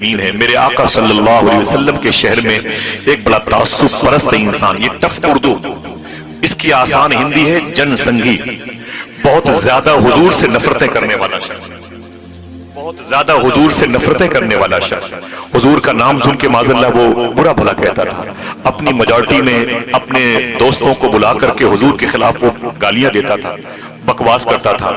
زمین ہے۔ میرے آقا صلی اللہ علیہ وسلم کے شہر میں ایک بڑا تعصب پرست انسان، یہ ٹف اردو، اس کی آسان ہندی ہے جن سنگھی، بہت زیادہ حضور سے نفرتیں کرنے والا شخص، بہت زیادہ حضور سے نفرتیں کرنے والا شخص، حضور کا نام سن کے معاذ اللہ وہ برا بھلا کہتا تھا، اپنی میجارٹی میں اپنے دوستوں کو بلا کر کے حضور کے خلاف وہ گالیاں دیتا تھا، بکواس کرتا تھا،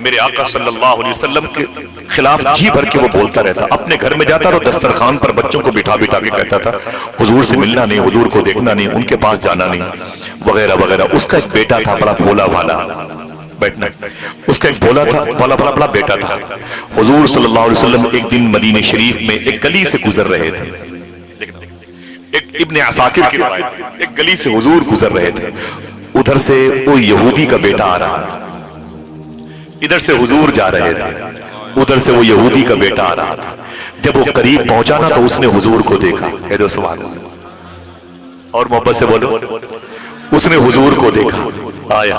میرے آقا صلی اللہ علیہ وسلم کے خلاف جی بھر کے وہ بولتا رہتا، اپنے گھر میں جاتا تو دسترخوان پر بچوں کو بٹھا بٹھا کے کہتا تھا حضور سے ملنا نہیں، حضور کو دیکھنا نہیں، ان کے پاس جانا نہیں وغیرہ وغیرہ۔ اس کا ایک بیٹا تھا بڑا بھولا بھالا، بیٹھنا، اس کا ایک بھولا بیٹا تھا۔ حضور صلی اللہ علیہ وسلم ایک دن مدینہ شریف میں ایک گلی سے گزر رہے تھے، ایک ابن عساکر کی روایت، ایک گلی سے حضور گزر رہے تھے، ادھر سے وہ یہودی کا بیٹا آ رہا تھا، ادھر سے حضور جا رہے تھے، ادھر سے وہ یہودی کا بیٹا آ رہا تھا۔ جب وہ قریب پہنچا نا تو اس نے حضور کو دیکھا، کہہ دو سبحان اللہ، اور محبت سے بولو، اس نے حضور کو دیکھا، آیا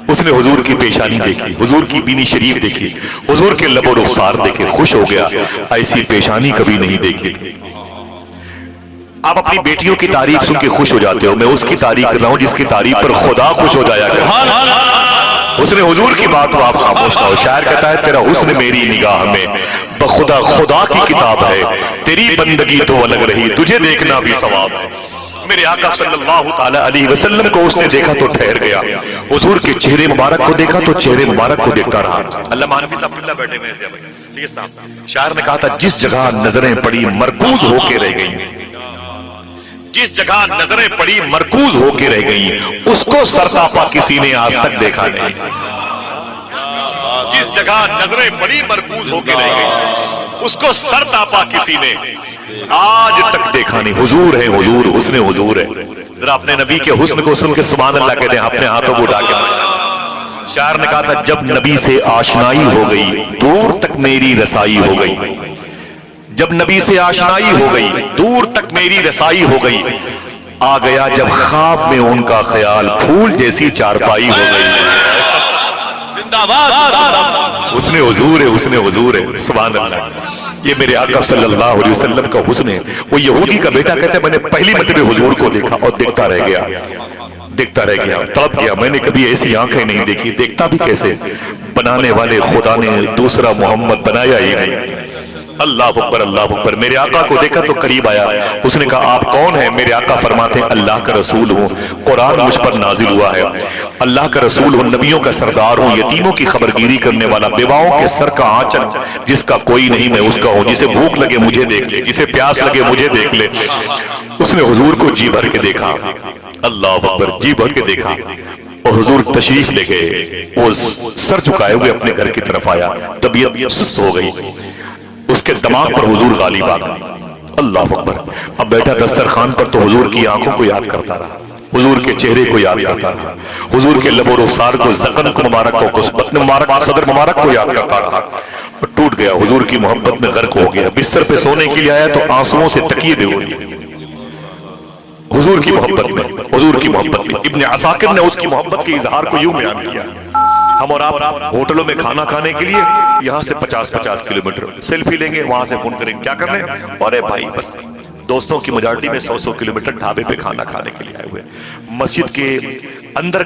اس نے حضور کی پیشانی دیکھی، حضور کی بینی شریف دیکھی، حضور کے لب و رخسار دیکھے، خوش ہو گیا، ایسی پیشانی کبھی نہیں دیکھی تھی۔ آپ اپنی بیٹیوں کی تعریف سن کے خوش ہو جاتے ہو، میں اس کی تعریف کر رہا ہوں جس کی تعریف پر خدا خوش ہو جایا کرتا۔ اس نے حضور کی بات تو آپ خاموش نہ ہو، شاعر کہتا ہے تیرا حسن میری نگاہ میں بخدا خدا کی کتاب ہے، تیری بندگی تو الگ رہی تجھے دیکھنا بھی ثواب ہے۔ میرے آقا صلی اللہ تعالی علیہ وسلم کو اس نے دیکھا تو ٹھہر گیا، حضور کے چہرے مبارک کو دیکھا تو چہرے مبارک کو دیکھتا رہا۔ اللہ مانفی صاحب اللہ بیٹھے ہوئے ہیں، شاعر نے کہا تھا جس جگہ نظریں پڑی مرکوز ہو کے رہ گئیں، جس جگہ نظریں پڑی مرکوز ہو کے رہ گئیں، اس کو سرتاپا کسی نے آج تک دیکھا نہیں۔ جس جگہ نظریں پڑی مرکوز ہو کے رہ گئیں، اس کو سرتاپا کسی نے آج تک دیکھا نہیں۔ حضور ہے حضور، حسن حضور ہے۔ ذرا اپنے نبی کے حسن کو سن کے سبحان اللہ کہتے ہیں، اپنے ہاتھوں کو اٹھا کے۔ شاعر نے کہا تھا جب نبی سے آشنائی ہو گئی دور تک میری رسائی ہو گئی، جب نبی سے آشنائی ہو گئی دور تک میری رسائی ہو گئی، آ گیا جب خواب میں ان کا خیال پھول جیسی چارپائی ہو گئی۔ اس نے حضور ہے، اس نے حضور ہے، سبحان اللہ۔ یہ میرے آقا صلی اللہ علیہ وسلم کا حسن ہے۔ وہ یہودی کا بیٹا کہتا ہے میں نے پہلی مرتبہ حضور کو دیکھا اور دیکھتا رہ گیا، دیکھتا رہ گیا، تڑپ گیا، میں نے کبھی ایسی آنکھیں نہیں دیکھی، دیکھتا بھی کیسے، بنانے والے خدا نے دوسرا محمد بنایا ہی نہیں۔ اللہ اکبر اللہ اکبر۔ میرے آقا کو دیکھا تو قریب آیا، اس نے کہا آپ کون ہیں؟ میرے آقا فرماتے ہیں اللہ کا رسول ہوں، قرآن مجھ پر نازل ہوا ہے، اللہ کا رسول ہوں، نبیوں کا سردار ہوں، یتیموں کی خبرگیری کرنے والا، بیواؤں کے سر کا آنچل جس کا کوئی نہیں میں اس کا ہوں، جسے بھوک لگے مجھے دیکھ لے، جسے پیاس لگے مجھے دیکھ لے۔ اس نے حضور کو جی بھر کے دیکھا، اللہ اکبر، جی بھر کے دیکھا، اور حضور تشریف لے گئے، وہ سر جھکائے ہوئے اپنے گھر کی طرف آیا، طبیعت سست ہو گئی، اس کے دماغ پر حضور غالب آ گئے، اللہ اکبر۔ اب بیٹھا دسترخوان پر تو حضور کی آنکھوں کو یاد کرتا رہا، حضور کے چہرے کو یاد کرتا رہا، حضور کے لب و رخسار کو، زخم کو مبارک کو، بطن مبارک، صدر مبارک کو یاد کرتا رہا، اور ٹوٹ گیا، حضور کی محبت میں غرق ہو گیا۔ بستر پہ سونے کے لیے آیا تو آنسوؤں سے تکیے بھگو دیے، حضور کی محبت میں، حضور کی محبت میں۔ ابن عساکر نے اس کی محبت کے اظہار کو یوں بیان کیا، ہم اور آپ ہوٹلوں میں کھانا کھانے کے لیے یہاں سے 50 کلومیٹر سیلفی لیں گے، وہاں سے فون کریں گے، کیا کر رہے ہیں؟ ارے بھائی بس دوستوں کی میجارٹی میں 100 کلومیٹر ڈھابے پہ کھانا کھانے کے لیے آئے ہوئے۔ مسجد کے اندر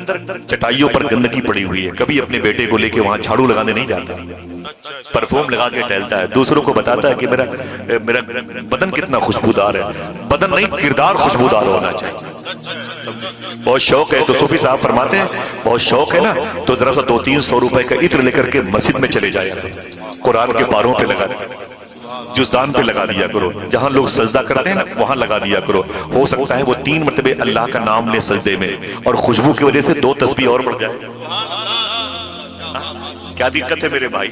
چٹائیوں پر گندگی پڑی ہوئی ہے، کبھی اپنے بیٹے کو لے کے وہاں جھاڑو لگانے نہیں جاتا، پرفیوم لگا کے ٹہلتا ہے، دوسروں کو بتاتا ہے کہ میرا بدن کتنا خوشبودار ہے۔ بدن نہیں، کردار خوشبودار ہونا چاہیے۔ بہت شوق ہے تو صوفی صاحب فرماتے ہیں بہت شوق ہے نا تو ذرا سا 200-300 روپے کا عطر لے کر کے مسجد میں چلے جایا، قرآن کے پاروں پہ لگا دیا، جزدان پہ لگا دیا کرو، جہاں لوگ سجدہ کرتے ہیں نا وہاں لگا دیا کرو، ہو سکتا ہے وہ 3 مرتبہ اللہ کا نام لے سجدے میں، اور خوشبو کی وجہ سے 2 تسبیح اور بڑھ جائے۔ کیا دقت ہے میرے بھائی؟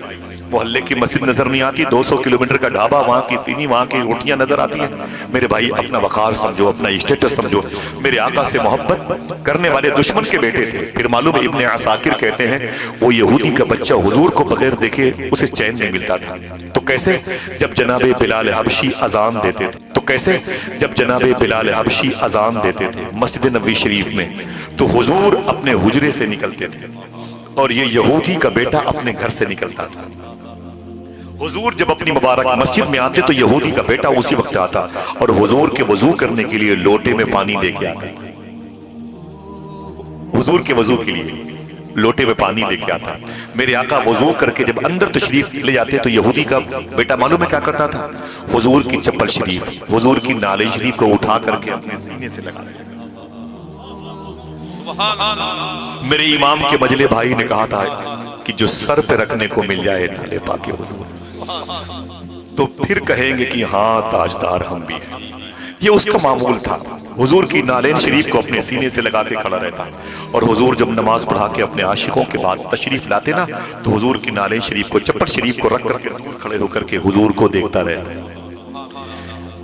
محلے کی مسجد نظر نہیں آتی، 200 کلومیٹر کا ڈھابا، وہاں کی فینی، وہاں کی روٹیاں نظر آتی ہیں۔ میرے بھائی اپنا وقار سمجھو، اپنا اسٹیٹس سمجھو۔ میرے آقا سے محبت کرنے والے دشمن کے بیٹے تھے۔ پھر معلوم ہے ابن عساکر کہتے ہیں وہ یہودی کا بچہ حضور کو بغیر دیکھے اسے چین نہیں ملتا تھا، تو کیسے جب جناب بلال حبشی اذان دیتے تھے، تو کیسے جب جناب بلال حبشی اذان دیتے تھے مسجد نبوی شریف میں، تو حضور اپنے حجرے سے نکلتے تھے اور یہ یہودی کا بیٹا اپنے گھر سے نکلتا تھا۔ حضور جب اپنی مبارک مسجد میں آتے تو یہودی کا بیٹا اسی وقت آتا اور حضور کے وضو کرنے کے لیے لوٹے میں پانی لے کے آتا، حضور کے وضو کے لیے لوٹے میں پانی لے کے آتا۔ میرے آقا وضو کر کے جب اندر تشریف لے جاتے تو یہودی کا بیٹا معلوم ہے کیا کرتا تھا؟ حضور کی چپل شریف، حضور کی نعلیں شریف کو اٹھا کر کے اپنے سینے سے لگا دیتا۔ میرے امام کے مجلے بھائی نے کہا تھا کہ جو سر پہ رکھنے کو مل جائے نالے پاک حضور تو پھر کہیں گے کہ ہاں تاجدار ہم بھی ہیں۔ یہ اس کا معمول تھا، حضور کی نالین شریف کو اپنے سینے سے لگا کے کھڑا رہتا، اور حضور جب نماز پڑھا کے اپنے عاشقوں کے بعد تشریف لاتے نا تو حضور کی نالین شریف کو چپل شریف کو رکھ کر کے کھڑے ہو کر کے حضور کو دیکھتا رہتا،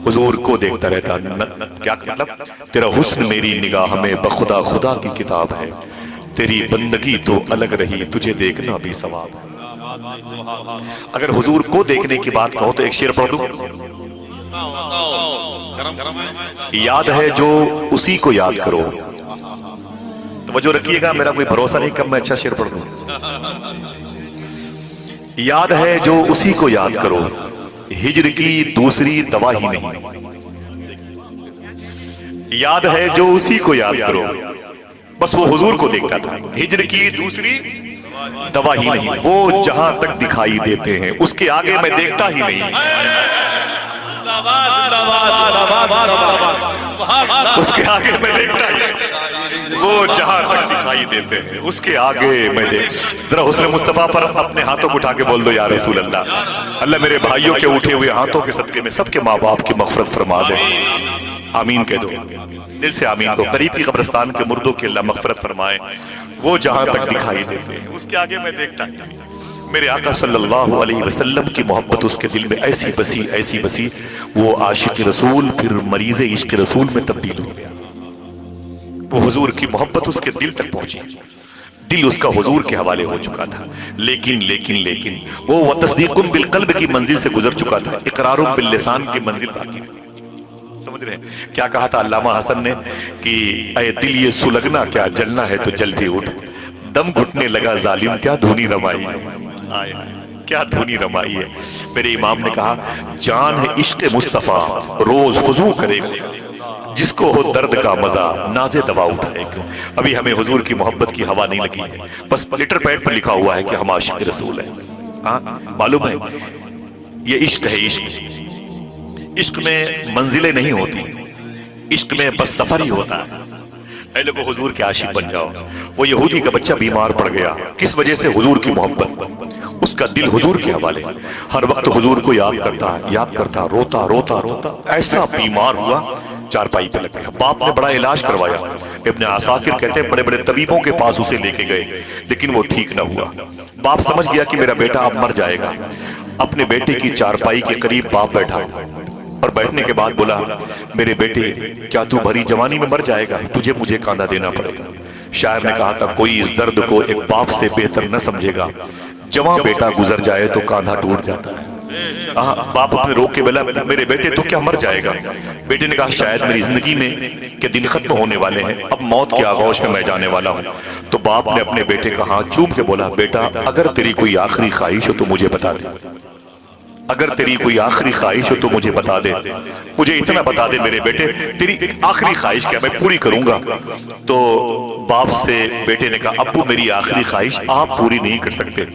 حضور کو دیکھتا رہتا۔ کیا مطلب؟ تیرا حسن میری نگاہ میں بخدا خدا کی کتاب ہے، تیری بندگی تو الگ رہی تجھے دیکھنا بھی ثواب ہے۔ اگر حضور کو دیکھنے کی بات کہو تو ایک شعر پڑھ دوں، یاد ہے جو اسی کو یاد کرو۔ توجہ رکھیے گا، میرا کوئی بھروسہ نہیں کب میں اچھا شعر پڑھ دوں۔ یاد ہے جو اسی کو یاد کرو، ہجر کی دوسری دوا ہی نہیں۔ یاد ہے جو اسی کو یاد کرو، بس وہ حضور کو دیکھتا تھا، ہجر کی دوسری دوا ہی نہیں۔ وہ جہاں تک دکھائی دیتے ہیں اس کے آگے میں دیکھتا ہی نہیں، اس کے آگے میں دیکھتا ہی نہیں۔ وہ جہاں تک دکھائی دیتے ہیں اس کے آگے میں دیکھ۔ ذرا حسن مصطفیٰ پر اپنے ہاتھوں کو اٹھا کے بول دو یا رسول اللہ۔ اللہ میرے بھائیوں کے اٹھے ہوئے ہاتھوں کے صدقے میں سب کے ماں باپ کی مغفرت فرما دے، آمین کہہ دو دل سے، آمین کو۔ قریب کی قبرستان کے مردوں کے اللہ مغفرت فرمائے۔ وہ جہاں تک دکھائی دیتے ہیں اس کے آگے میں دیکھتا ہی۔ میرے آقا صلی اللہ علیہ وسلم کی محبت اس کے دل میں ایسی بسی ایسی بسی، وہ عاشق رسول پھر مریض عشق رسول میں تبدیل ہو گیا۔ وہ حضور کی محبت اس کے دل تک پہنچی، دل اس کا حضور کے حوالے ہو چکا تھا۔ لیکن وہ تصدیق بالقلب کی منزل سے گزر چکا تھا، اقرار باللسان کی منزل باقی تھی۔ سمجھ رہے ہیں کیا کہا تھا علامہ حسن نے کہ اے دل یہ سلگنا کیا، جلنا ہے تو جل بھی اٹھ، دم گھٹنے لگا ظالم کیا دھونی رمائی ہے، کیا دھونی رمائی ہے۔ میرے امام نے کہا جان ہے عشق مصطفیٰ روز فضو کرے گا، جس کو ہو درد کا مزہ ناز دوا اٹھائے گا۔ ابھی ہمیں حضور کی محبت کی ہوا نہیں لگی ہے، بس لیٹر پیڈ پر لکھا ہوا ہے کہ ہم عاشق رسول ہیں۔ ہاں معلوم ہے یہ عشق ہے، عشق میں منزلیں نہیں ہوتی، عشق میں بس سفر ہی ہوتا ہے۔ اے لوگو حضور کے عاشق بن جاؤ۔ وہ یہودی کا بچہ بیمار پڑ گیا، کس وجہ سے؟ حضور کی محبت، اس کا دل حضور کے حوالے، ہر وقت حضور کو یاد کرتا، روتا ایسا بیمار ہوا چارپائی پہ لگ گیا۔ باپ نے بڑا علاج کروایا، ابن عساکر کہتے ہیں بڑے بڑے طبیبوں کے پاس اسے لے کے گئے لیکن وہ ٹھیک نہ ہوا۔ باپ سمجھ گیا کہ میرا بیٹا اب مر جائے گا، اپنے بیٹے کی چارپائی کے قریب باپ بیٹھا اور بیٹھنے کے بعد بولا میرے بیٹے کیا تو بھری جوانی میں مر جائے گا؟ تجھے مجھے کاندھا دینا پڑے گا۔ شاعر نے کہا تھا کوئی اس درد کو ایک باپ سے بہتر نہ سمجھے گا، جوان بیٹا گزر جائے تو کاندھا ٹوٹ جاتا ہے۔ باپ اپنے روک کے بولا میرے بیٹے تو کیا مر جائے گا؟ بیٹے نے کہا شاید میری زندگی میں کہ دن ختم ہونے والے ہیں، اب موت کے آغوش میں جانے والا ہوں۔ تو باپ نے اپنے بیٹے کا ہاتھ چوم کے بولا بیٹا اگر تیری کوئی آخری خواہش ہو تو مجھے بتا دے، اگر تیری کوئی آخری خواہش ہو تو مجھے بتا دے، مجھے اتنا بتا دے میرے بیٹے تیری آخری خواہش کیا، میں پوری کروں گا۔ تو باپ سے بیٹے نے کہا ابو میری آخری خواہش آپ پوری نہیں کر سکتے۔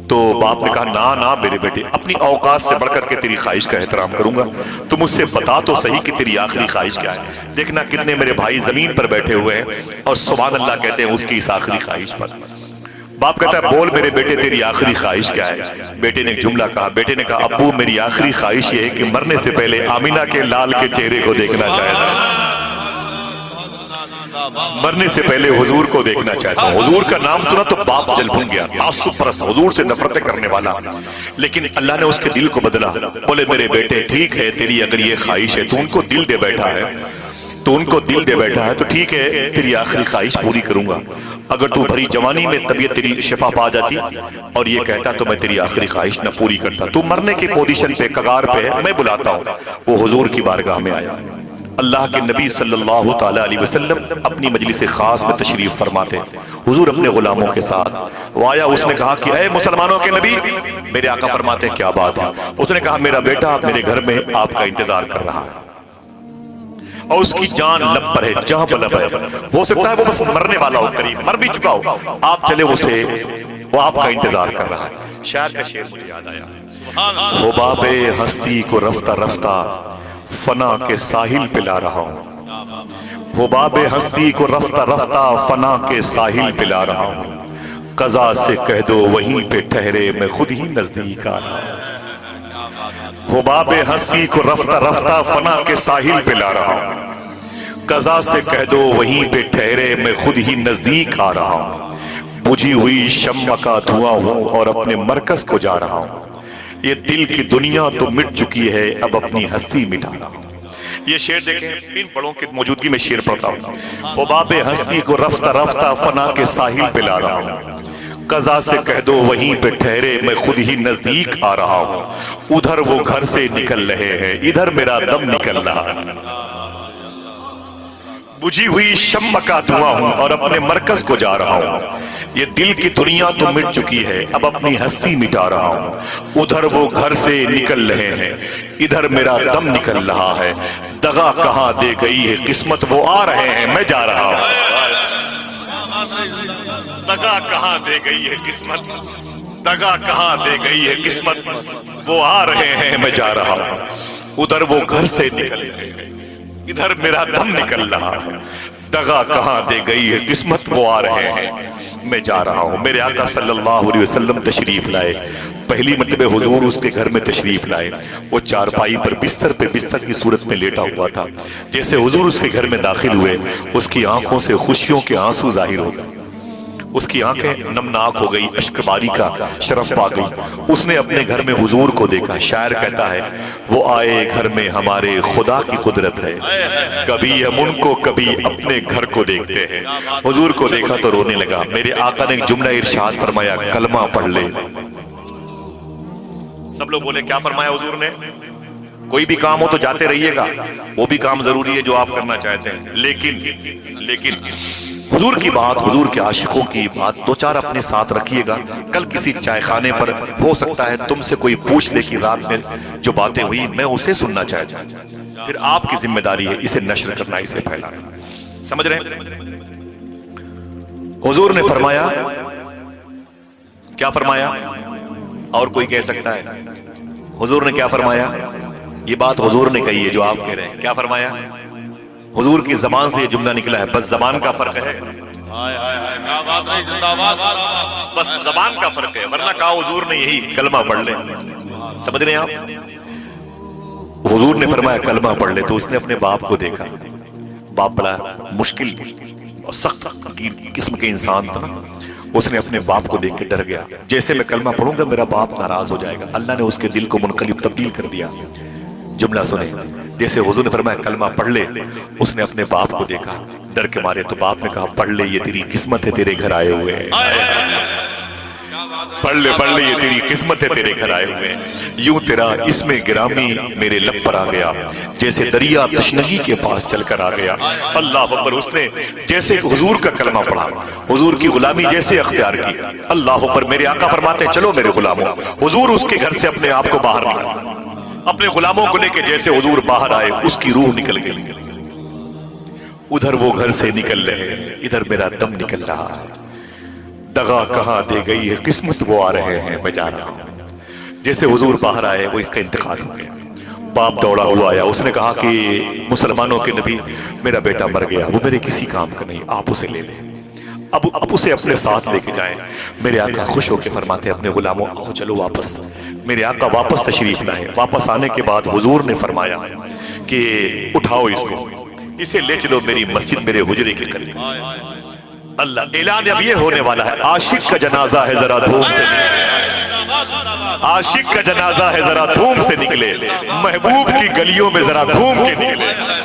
تو باپ نے کہا نہ میرے بیٹے اپنی اوقات سے بڑھ کر کے تیری خواہش کا احترام کروں گا، تو مجھ سے بتا تو صحیح کہ تیری آخری خواہش کیا ہے۔ دیکھنا کتنے میرے بھائی زمین پر بیٹھے ہوئے ہیں اور سبحان اللہ کہتے ہیں اس کی اس آخری خواہش پر۔ باپ کہتا ہے بول میرے بیٹے تیری آخری خواہش کیا ہے؟ بیٹے نے ایک جملہ کہا، بیٹے نے کہا ابو میری آخری خواہش یہ ہے کہ مرنے سے پہلے آمینہ کے لال کے چہرے کو دیکھنا چاہتا ہوں، مرنے سے پہلے حضور کو دیکھنا چاہتا ہوں۔ حضور کا نام سنا تو باپ جل بھن گیا، تعصب پرست، حضور سے نفرتیں کرنے والا، لیکن اللہ نے اس کے دل کو بدلا۔ بولے میرے بیٹے ٹھیک ہے تیری اگر یہ خواہش ہے تو ان کو دل دے بیٹھا ہے، تو ان کو دل دے بیٹھا ہے تو ٹھیک ہے تیری آخری خواہش پوری کروں گا۔ اگر تو بھری جوانی میں طبیعت تیری شفا پا جاتی اور یہ کہتا تو میں تیری آخری خواہش نہ پوری کرتا، تو مرنے کی پوزیشن پہ کگار پہ ہے، میں بلاتا ہوں۔ وہ حضور کی بارگاہ میں آیا، اللہ کے نبی صلی اللہ تعالیٰ علیہ وسلم اپنی مجلس خاص میں تشریف فرماتے، حضور اپنے غلاموں کے ساتھ وہ آیا، اس نے کہا کہ اے مسلمانوں کے نبی، میرے آقا فرماتے ہیں کیا بات ہے؟ اس نے کہا میرا بیٹا میرے گھر میں آپ کا انتظار کر رہا ہے اور اس کی جان لب پر ہے، جہاں پر لب ہے، ہو سکتا ہے وہ بس مرنے والا ہو، قریب مر بھی چکا ہو، آپ چلے اسے، وہ آپ کا انتظار کر رہا ہے۔ شاعر کا شعر مجھے یاد آیا، حباب ہستی کو رفتہ رفتہ فنا کے ساحل پہ لا رہا ہوں، حباب ہستی کو رفتہ رفتہ فنا کے ساحل پہ لا رہا ہوں، قضا سے کہہ دو وہیں پہ ٹھہرے میں خود ہی نزدیک آ رہا ہوں، حباب ہستی کو رفتہ رفتہ فنا کے ساحل پہ لا رہا ہوں، قضا سے کہہ دو وہیں پہ ٹھہرے میں خود ہی نزدیک آ رہا ہوں، بجھی ہوئی شمع کا دھواں ہوں اور اپنے مرکز کو جا رہا ہوں، یہ دل کی دنیا تو مٹ چکی ہے اب اپنی ہستی مٹا رہا ہوں۔ یہ شعر دیکھیں، ان بڑوں کی موجودگی میں شعر پڑھتا ہوں، حباب ہستی کو رفتہ رفتہ فنا کے ساحل پہ لا رہا ہوں، قضا سے کہہ دو وہیں پہ ٹھہرے میں خود ہی نزدیک آ رہا ہوں، ادھر وہ گھر سے نکل رہے ہیں ادھر میرا دم نکل رہا ہے، بجھی ہوئی شمع کا دھواں ہوں اور اپنے مرکز کو جا رہا ہوں، یہ دل کی دنیا تو مٹ چکی ہے اب اپنی ہستی مٹا رہا ہوں، ادھر وہ گھر سے نکل رہے ہیں ادھر میرا دم نکل رہا ہے، دغا کہاں دے گئی ہے قسمت وہ آ رہے ہیں میں جا رہا ہوں، دغا کہاں دے گئی ہے قسمت، دغا کہاں دے گئی ہے قسمت وہ آ رہے ہیں میں جا رہا ہوں، ادھر وہ گھر سے نکل رہے ہیں ادھر میرا دم نکل رہا ہے، دغا کہاں دے گئی ہے قسمت وہ آ رہے ہیں میں جا رہا ہوں۔ میرے آقا صلی اللہ علیہ وسلم تشریف لائے، پہلی مرتبہ حضور اس کے گھر میں تشریف لائے، وہ چارپائی پر بستر پہ بستر کی صورت میں لیٹا ہوا تھا، جیسے حضور اس کے گھر میں داخل ہوئے اس کی آنکھوں سے خوشیوں کے آنسو ظاہر ہو گئے، اس کی آنکھیں نمناک ہو گئی، اشک باری کا شرف پا گئی، اس نے اپنے گھر میں حضور کو دیکھا۔ شاعر کہتا ہے وہ آئے گھر میں ہمارے خدا کی قدرت ہے، کبھی ہم ان کو کبھی اپنے گھر کو دیکھتے ہیں، حضور کو دیکھا تو رونے لگا۔ میرے آقا نے ایک جملہ ارشاد فرمایا، کلمہ پڑھ لے۔ سب لوگ بولے کیا فرمایا حضور نے؟ کوئی بھی کام ہو تو جاتے رہیے گا، وہ بھی کام ضروری ہے جو آپ کرنا چاہتے ہیں، لیکن حضور کی بات، حضور کے عاشقوں کی بات دو چار اپنے ساتھ رکھیے گا، کل کسی چائے خانے پر ہو سکتا ہے تم سے کوئی پوچھ لے کہ رات میں جو باتیں ہوئی میں اسے سننا چاہتا ہوں، پھر آپ کی ذمہ داری ہے اسے نشر کرنا، اسے پھیلانا، سمجھ رہے ہیں؟ حضور نے فرمایا، کیا فرمایا؟ اور کوئی کہہ سکتا ہے؟ حضور نے کیا فرمایا؟ یہ بات حضور نے کہی ہے جو آپ کہہ رہے ہیں، کیا فرمایا؟ حضور کی زبان سے یہ جملہ نکلا ہے، بس زبان کا فرق ہے، بس زبان کا فرق ہے، ورنہ کہا حضور نے یہی کلمہ پڑھ لے، سمجھ رہے ہیں آپ؟ حضور نے فرمایا کلمہ پڑھ لے، تو اس نے اپنے باپ کو دیکھا، باپ بڑا مشکل اور سخت قسم کے انسان تھا، اس نے اپنے باپ کو دیکھ کے ڈر گیا، جیسے میں کلمہ پڑھوں گا میرا باپ ناراض ہو جائے گا، اللہ نے اس کے دل کو منقلب تبدیل کر دیا۔ جملہ سنیں، جیسے حضور نے فرمایا کلمہ پڑھ لے، اس نے اپنے باپ کو دیکھا، ڈر کے مارے، تو باپ نے کہا پڑھ لے، یہ تیری قسمت ہے تیرے گھر آئے ہوئے ہیں، پڑھ لے یہ تیری قسمت ہے تیرے گھر آئے ہوئے ہیں، یوں تیرا اسم گرامی میرے لب پر آ گیا، جیسے دریا تشنگی کے پاس چل کر آ گیا۔ اللہ اکبر، اس نے جیسے حضور کا کلمہ پڑھا، حضور کی غلامی جیسے اختیار کی، اللہ اکبر۔ میرے آقا فرماتے ہیں چلو میرے غلاموں، حضور اس کے گھر سے اپنے آپ کو باہر نکالا، اپنے غلاموں کو لے کے جیسے حضور باہر آئے اس کی روح نکل گئی، ادھر وہ گھر سے نکل رہے ہیں ادھر میرا دم نکل رہا ہے، دغا کہاں دے گئی ہے قسمت وہ آ رہے ہیں میں جا رہا ہوں۔ جیسے حضور باہر آئے وہ اس کا انتقال ہو گیا، باپ دوڑا ہوا آیا، اس نے کہا کہ مسلمانوں کے نبی میرا بیٹا مر گیا، وہ میرے کسی کام کا نہیں، آپ اسے لے لیں، اب اسے اپنے ساتھ لے کے جائیں۔ میرے آقا خوش ہو کے فرماتے ہیں اپنے غلاموں آؤ چلو واپس۔ میرے آقا واپس تشریف لائے، واپس آنے کے بعد حضور نے فرمایا کہ اٹھاؤ اس کو، اسے لے چلو میری مسجد میرے حجرے کے قریب۔ اللہ اعلان اب یہ ہونے والا ہے، عاشق کا جنازہ ہے ذرا دھوم سے نکلے، عاشق کا جنازہ ہے ذرا دھوم سے نکلے، محبوب کی گلیوں میں ذرا گھوم کے نکلے۔